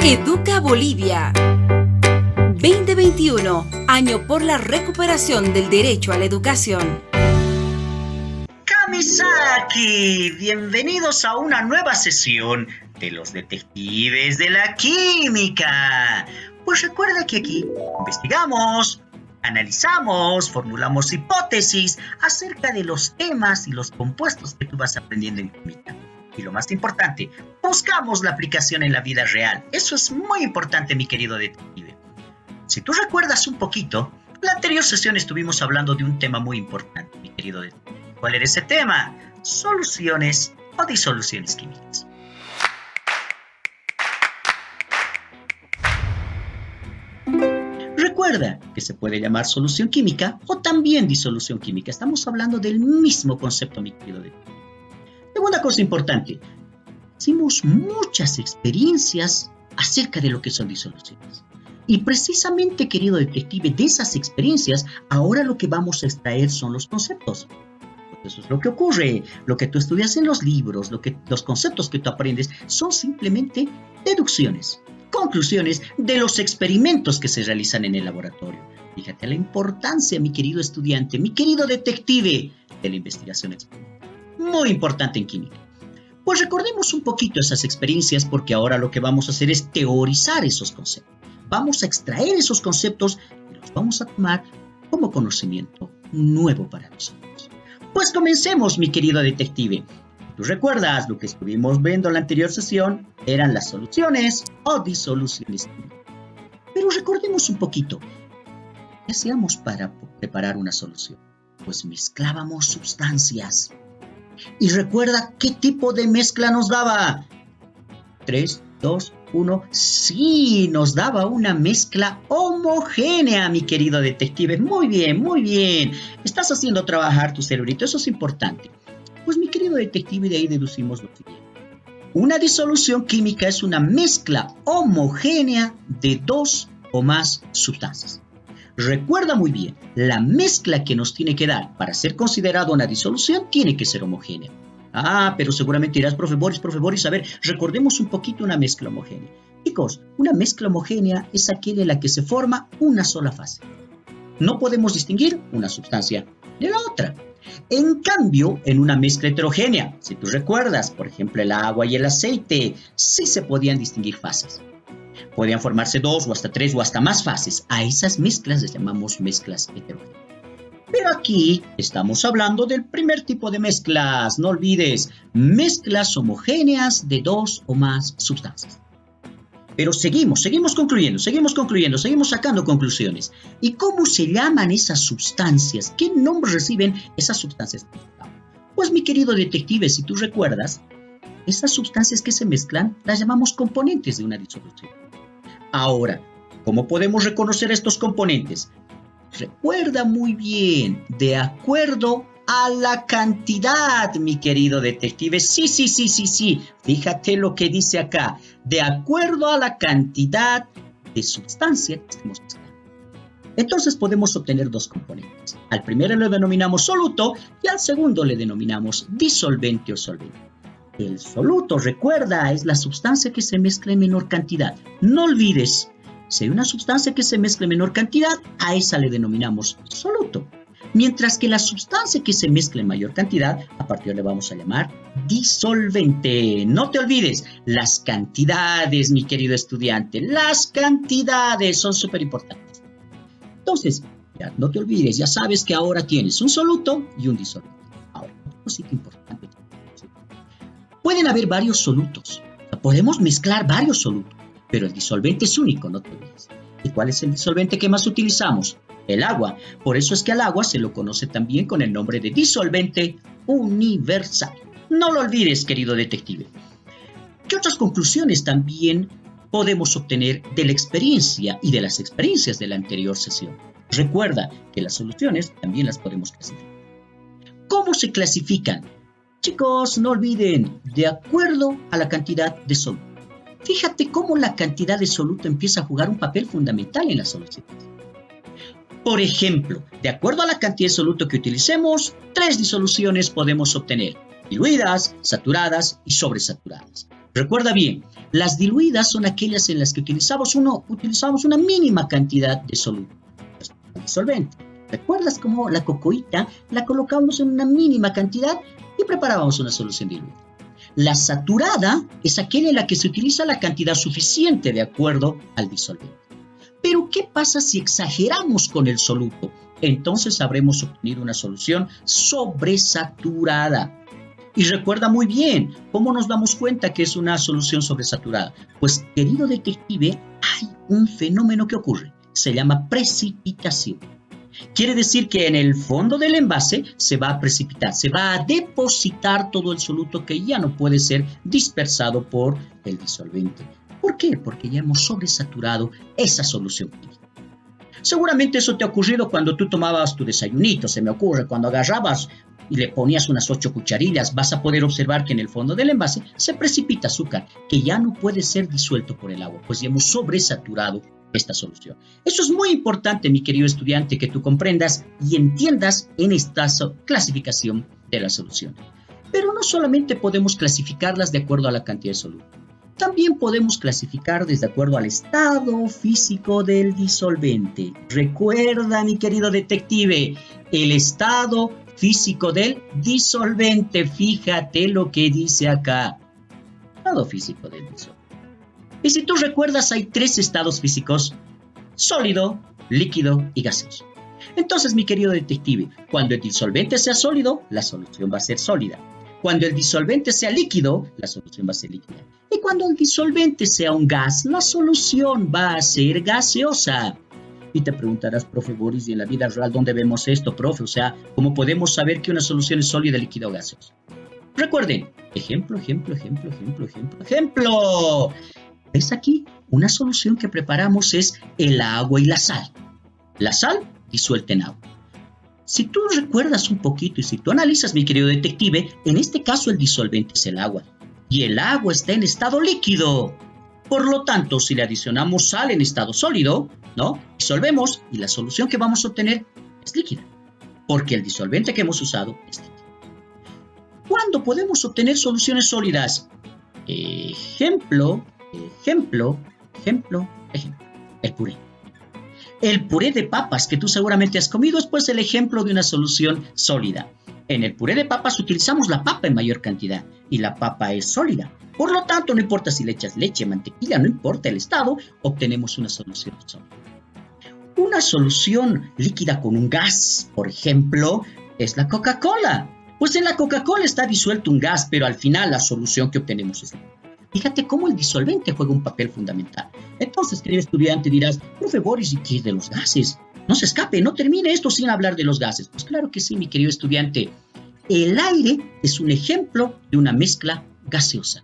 Educa Bolivia. 2021, año por la recuperación del derecho a la educación. Kamisaki, bienvenidos a una nueva sesión de los detectives de la química. Pues recuerda que aquí investigamos, analizamos, formulamos hipótesis acerca de los temas y los compuestos que tú vas aprendiendo en química. Y lo más importante, buscamos la aplicación en la vida real. Eso es muy importante, mi querido detective. Si tú recuerdas un poquito, la anterior sesión estuvimos hablando de un tema muy importante, mi querido detective. ¿Cuál era ese tema? Soluciones o disoluciones químicas. Recuerda que se puede llamar solución química o también disolución química. Estamos hablando del mismo concepto, mi querido detective. Segunda cosa importante, hicimos muchas experiencias acerca de lo que son disoluciones. Y precisamente, querido detective, de esas experiencias, ahora lo que vamos a extraer son los conceptos. Porque eso es lo que ocurre, lo que tú estudias en los libros, los conceptos que tú aprendes son simplemente deducciones, conclusiones de los experimentos que se realizan en el laboratorio. Fíjate la importancia, mi querido estudiante, mi querido detective, de la investigación experimental. Muy importante en química. Pues recordemos un poquito esas experiencias porque ahora lo que vamos a hacer es teorizar esos conceptos. Vamos a extraer esos conceptos y los vamos a tomar como conocimiento nuevo para nosotros. Pues comencemos, mi querido detective. ¿Tú recuerdas lo que estuvimos viendo en la anterior sesión? Eran las soluciones o disoluciones químicas. Pero recordemos un poquito. ¿Qué hacíamos para preparar una solución? Pues mezclábamos sustancias. Y recuerda qué tipo de mezcla nos daba. 3, 2, 1. Sí, nos daba una mezcla homogénea, mi querido detective. Muy bien, muy bien. Estás haciendo trabajar tu cerebrito, eso es importante. Pues mi querido detective, de ahí deducimos lo siguiente. Una disolución química es una mezcla homogénea de dos o más sustancias. Recuerda muy bien, la mezcla que nos tiene que dar para ser considerada una disolución tiene que ser homogénea. Pero seguramente dirás, profe Boris, a ver, recordemos un poquito una mezcla homogénea. Chicos, una mezcla homogénea es aquella en la que se forma una sola fase. No podemos distinguir una sustancia de la otra. En cambio, en una mezcla heterogénea, si tú recuerdas, por ejemplo, el agua y el aceite, sí se podían distinguir fases. Podían formarse 2 o hasta 3 o hasta más fases. A esas mezclas les llamamos mezclas heterogéneas. Pero aquí estamos hablando del primer tipo de mezclas. No olvides, mezclas homogéneas de 2 o más sustancias. Pero seguimos concluyendo, seguimos sacando conclusiones. ¿Y cómo se llaman esas sustancias? ¿Qué nombre reciben esas sustancias? Pues mi querido detective, si tú recuerdas, esas sustancias que se mezclan las llamamos componentes de una disolución. Ahora, ¿cómo podemos reconocer estos componentes? Recuerda muy bien, de acuerdo a la cantidad, mi querido detective. Sí. Fíjate lo que dice acá. De acuerdo a la cantidad de sustancia que estemos mezclando. Entonces podemos obtener dos componentes. Al primero le denominamos soluto y al segundo le denominamos disolvente o solvente. El soluto, recuerda, es la sustancia que se mezcla en menor cantidad. No olvides, si hay una sustancia que se mezcla en menor cantidad, a esa le denominamos soluto. Mientras que la sustancia que se mezcla en mayor cantidad, a partir le vamos a llamar disolvente. No te olvides, las cantidades, mi querido estudiante, las cantidades son súper importantes. Entonces, ya no te olvides, ya sabes que ahora tienes un soluto y un disolvente. Ahora, otra cosita importante. Pueden haber varios solutos, podemos mezclar varios solutos, pero el disolvente es único, no te olvides. ¿Y cuál es el disolvente que más utilizamos? El agua. Por eso es que al agua se lo conoce también con el nombre de disolvente universal. No lo olvides, querido detective. ¿Qué otras conclusiones también podemos obtener de la experiencia y de las experiencias de la anterior sesión? Recuerda que las soluciones también las podemos clasificar. ¿Cómo se clasifican? Chicos, no olviden, de acuerdo a la cantidad de soluto. Fíjate cómo la cantidad de soluto empieza a jugar un papel fundamental en las soluciones. Por ejemplo, de acuerdo a la cantidad de soluto que utilicemos, 3 disoluciones podemos obtener: diluidas, saturadas y sobresaturadas. Recuerda bien, Las diluidas son aquellas en las que utilizamos una mínima cantidad de soluto disolvente. ¿Recuerdas cómo la cocoíta la colocábamos en una mínima cantidad y preparábamos una solución diluida? La saturada es aquella en la que se utiliza la cantidad suficiente de acuerdo al disolvente. Pero ¿qué pasa si exageramos con el soluto? Entonces habremos obtenido una solución sobresaturada. Y recuerda muy bien, ¿cómo nos damos cuenta que es una solución sobresaturada? Pues, querido detective, hay un fenómeno que ocurre. Se llama precipitación. Quiere decir que en el fondo del envase se va a precipitar, se va a depositar todo el soluto que ya no puede ser dispersado por el disolvente. ¿Por qué? Porque ya hemos sobresaturado esa solución química. Seguramente eso te ha ocurrido cuando tú tomabas tu desayunito, se me ocurre, cuando agarrabas y le ponías unas 8 cucharillas, vas a poder observar que en el fondo del envase se precipita azúcar, que ya no puede ser disuelto por el agua, pues ya hemos sobresaturado esta solución. Eso es muy importante, mi querido estudiante, que tú comprendas y entiendas en esta clasificación de la solución. Pero no solamente podemos clasificarlas de acuerdo a la cantidad de soluto, también podemos clasificar de acuerdo al estado físico del disolvente. Recuerda, mi querido detective, el estado físico del disolvente. Fíjate lo que dice acá. Estado físico del disolvente. Y si tú recuerdas, hay 3 estados físicos: sólido, líquido y gaseoso. Entonces, mi querido detective, cuando el disolvente sea sólido, la solución va a ser sólida. Cuando el disolvente sea líquido, la solución va a ser líquida. Y cuando el disolvente sea un gas, la solución va a ser gaseosa. Y te preguntarás, profe Boris, ¿y en la vida real dónde vemos esto, profe? O sea, ¿cómo podemos saber que una solución es sólida, líquida o gaseosa? Recuerden, ejemplo. ¿Ves aquí? Una solución que preparamos es el agua y la sal. La sal disuelta en agua. Si tú recuerdas un poquito y si tú analizas, mi querido detective, en este caso el disolvente es el agua. Y el agua está en estado líquido. Por lo tanto, si le adicionamos sal en estado sólido, ¿no? Disolvemos y la solución que vamos a obtener es líquida. Porque el disolvente que hemos usado es líquido. ¿Cuándo podemos obtener soluciones sólidas? Ejemplo. El puré. El puré de papas que tú seguramente has comido es pues el ejemplo de una solución sólida. En el puré de papas utilizamos la papa en mayor cantidad y la papa es sólida. Por lo tanto, no importa si le echas leche, mantequilla, no importa el estado, obtenemos una solución sólida. Una solución líquida con un gas, por ejemplo, es la Coca-Cola. Pues en la Coca-Cola está disuelto un gas, pero al final la solución que obtenemos es líquida. Fíjate cómo el disolvente juega un papel fundamental. Entonces, querido estudiante, dirás, profe Boris, ¿y qué es de los gases? No se escape, no termine esto sin hablar de los gases. Pues claro que sí, mi querido estudiante. El aire es un ejemplo de una mezcla gaseosa.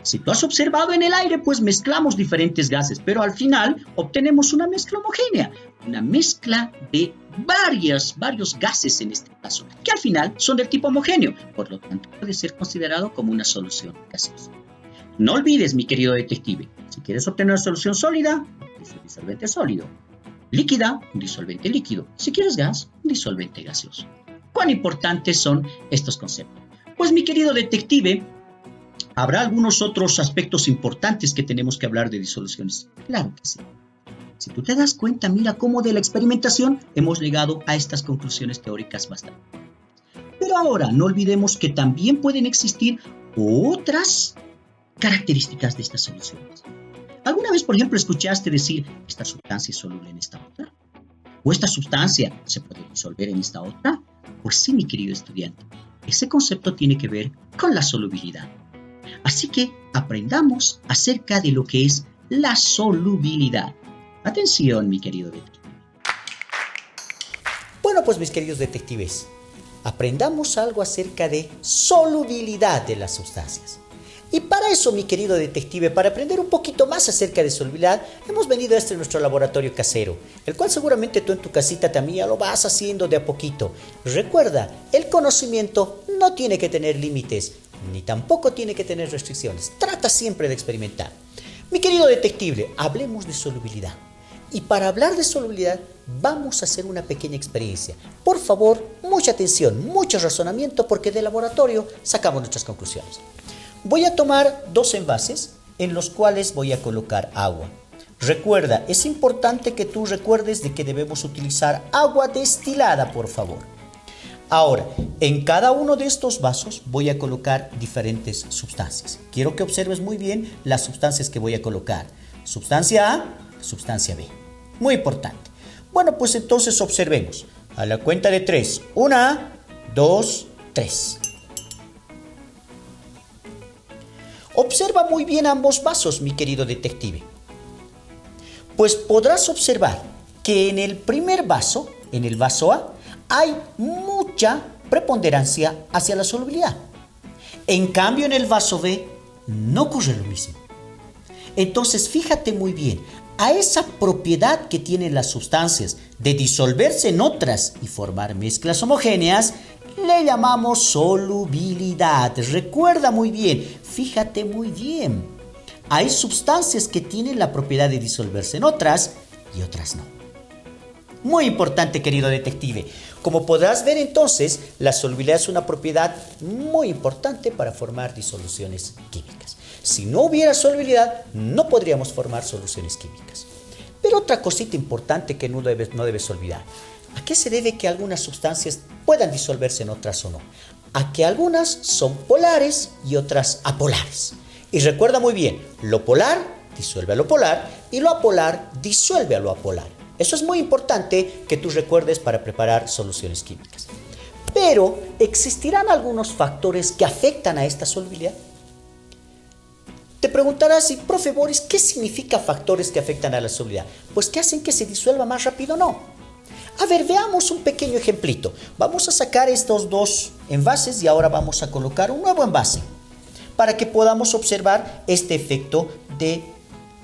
Si tú has observado en el aire, pues mezclamos diferentes gases, pero al final obtenemos una mezcla homogénea, una mezcla de varios gases en este caso, que al final son del tipo homogéneo, por lo tanto puede ser considerado como una solución gaseosa. No olvides, mi querido detective, si quieres obtener una solución sólida, es un disolvente sólido. Líquida, un disolvente líquido. Si quieres gas, un disolvente gaseoso. ¿Cuán importantes son estos conceptos? Pues, mi querido detective, ¿habrá algunos otros aspectos importantes que tenemos que hablar de disoluciones? Claro que sí. Si tú te das cuenta, mira cómo de la experimentación hemos llegado a estas conclusiones teóricas bastante. Pero ahora, no olvidemos que también pueden existir otras características de estas soluciones. ¿Alguna vez, por ejemplo, escuchaste decir esta sustancia es soluble en esta otra? ¿O esta sustancia se puede disolver en esta otra? Pues sí, mi querido estudiante, ese concepto tiene que ver con la solubilidad. Así que aprendamos acerca de lo que es la solubilidad. Atención, mi querido detective. Bueno, pues mis queridos detectives, aprendamos algo acerca de solubilidad de las sustancias. Y para eso, mi querido detective, para aprender un poquito más acerca de solubilidad, hemos venido a nuestro laboratorio casero, el cual seguramente tú en tu casita también ya lo vas haciendo de a poquito. Recuerda, el conocimiento no tiene que tener límites, ni tampoco tiene que tener restricciones. Trata siempre de experimentar. Mi querido detective, hablemos de solubilidad. Y para hablar de solubilidad, vamos a hacer una pequeña experiencia. Por favor, mucha atención, mucho razonamiento, porque del laboratorio sacamos nuestras conclusiones. Voy a tomar 2 envases en los cuales voy a colocar agua. Recuerda, es importante que tú recuerdes de que debemos utilizar agua destilada, por favor. Ahora, en cada uno de estos vasos voy a colocar diferentes sustancias. Quiero que observes muy bien las sustancias que voy a colocar. Sustancia A, sustancia B. Muy importante. Bueno, pues entonces observemos. A la cuenta de 3. 1, 2, 3. Observa muy bien ambos vasos, mi querido detective. Pues podrás observar que en el primer vaso, en el vaso A, hay mucha preponderancia hacia la solubilidad. En cambio, en el vaso B no ocurre lo mismo. Entonces, fíjate muy bien, a esa propiedad que tienen las sustancias de disolverse en otras y formar mezclas homogéneas, le llamamos solubilidad. Recuerda muy bien, fíjate muy bien. Hay sustancias que tienen la propiedad de disolverse en otras y otras no. Muy importante, querido detective. Como podrás ver entonces, la solubilidad es una propiedad muy importante para formar disoluciones químicas. Si no hubiera solubilidad, no podríamos formar soluciones químicas. Pero otra cosita importante que no debes olvidar. ¿A qué se debe que algunas sustancias puedan disolverse en otras o no? A que algunas son polares y otras apolares. Y recuerda muy bien, lo polar disuelve a lo polar y lo apolar disuelve a lo apolar. Eso es muy importante que tú recuerdes para preparar soluciones químicas. Pero, ¿existirán algunos factores que afectan a esta solubilidad? Te preguntarás, profe Boris, ¿qué significa factores que afectan a la solubilidad? Pues que hacen que se disuelva más rápido o no. A ver, veamos un pequeño ejemplito. Vamos a sacar estos dos envases y ahora vamos a colocar un nuevo envase para que podamos observar este efecto de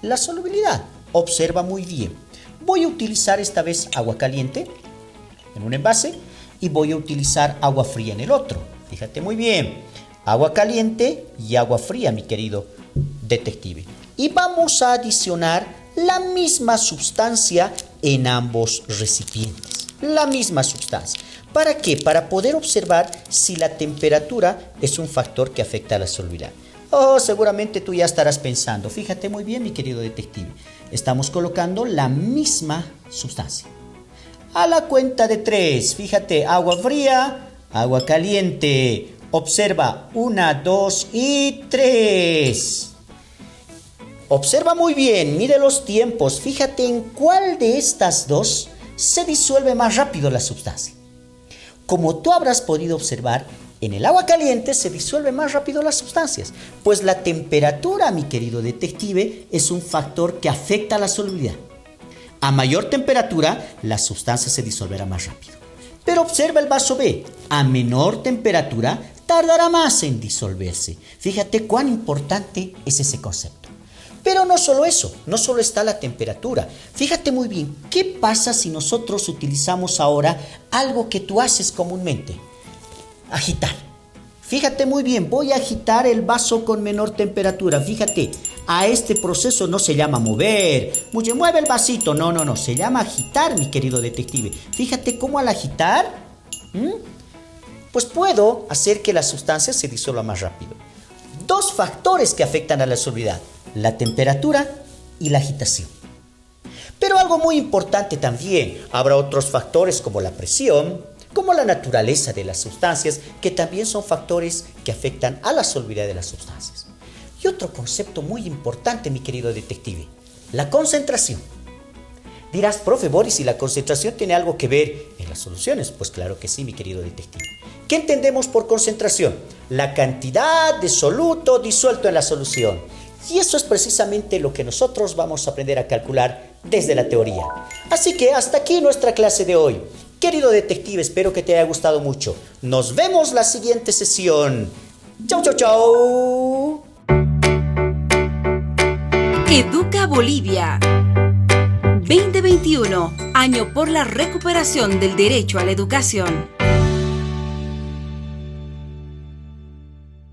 la solubilidad. Observa muy bien. Voy a utilizar esta vez agua caliente en un envase y voy a utilizar agua fría en el otro. Fíjate muy bien. Agua caliente y agua fría, mi querido detective. Y vamos a adicionar la misma sustancia en ambos recipientes. La misma sustancia. ¿Para qué? Para poder observar si la temperatura es un factor que afecta a la solubilidad. Oh, seguramente tú ya estarás pensando. Fíjate muy bien, mi querido detective. Estamos colocando la misma sustancia. A la cuenta de 3, fíjate, agua fría, agua caliente. Observa, 1, 2 y 3. Observa muy bien, mire los tiempos. Fíjate en cuál de estas dos se disuelve más rápido la sustancia. Como tú habrás podido observar, en el agua caliente se disuelve más rápido las sustancias, pues la temperatura, mi querido detective, es un factor que afecta a la solubilidad. A mayor temperatura, la sustancia se disolverá más rápido. Pero observa el vaso B. A menor temperatura, tardará más en disolverse. Fíjate cuán importante es ese concepto. Pero no solo eso, no solo está la temperatura. Fíjate muy bien, ¿qué pasa si nosotros utilizamos ahora algo que tú haces comúnmente? Agitar. Fíjate muy bien, voy a agitar el vaso con menor temperatura. Fíjate, a este proceso no se llama mover. Mueve el vasito. No, se llama agitar, mi querido detective. Fíjate cómo al agitar, pues puedo hacer que la sustancia se disuelva más rápido. Dos factores que afectan a la solubilidad: la temperatura y la agitación. Pero algo muy importante también, habrá otros factores como la presión, como la naturaleza de las sustancias, que también son factores que afectan a la solubilidad de las sustancias. Y otro concepto muy importante, mi querido detective, la concentración. Dirás, profe Boris, ¿y la concentración tiene algo que ver en las soluciones? Pues claro que sí, mi querido detective. ¿Qué entendemos por concentración? La cantidad de soluto disuelto en la solución. Y eso es precisamente lo que nosotros vamos a aprender a calcular desde la teoría. Así que hasta aquí nuestra clase de hoy. Querido detective, espero que te haya gustado mucho. Nos vemos la siguiente sesión. Chau, chau, chau. Educa Bolivia 2021, año por la recuperación del derecho a la educación.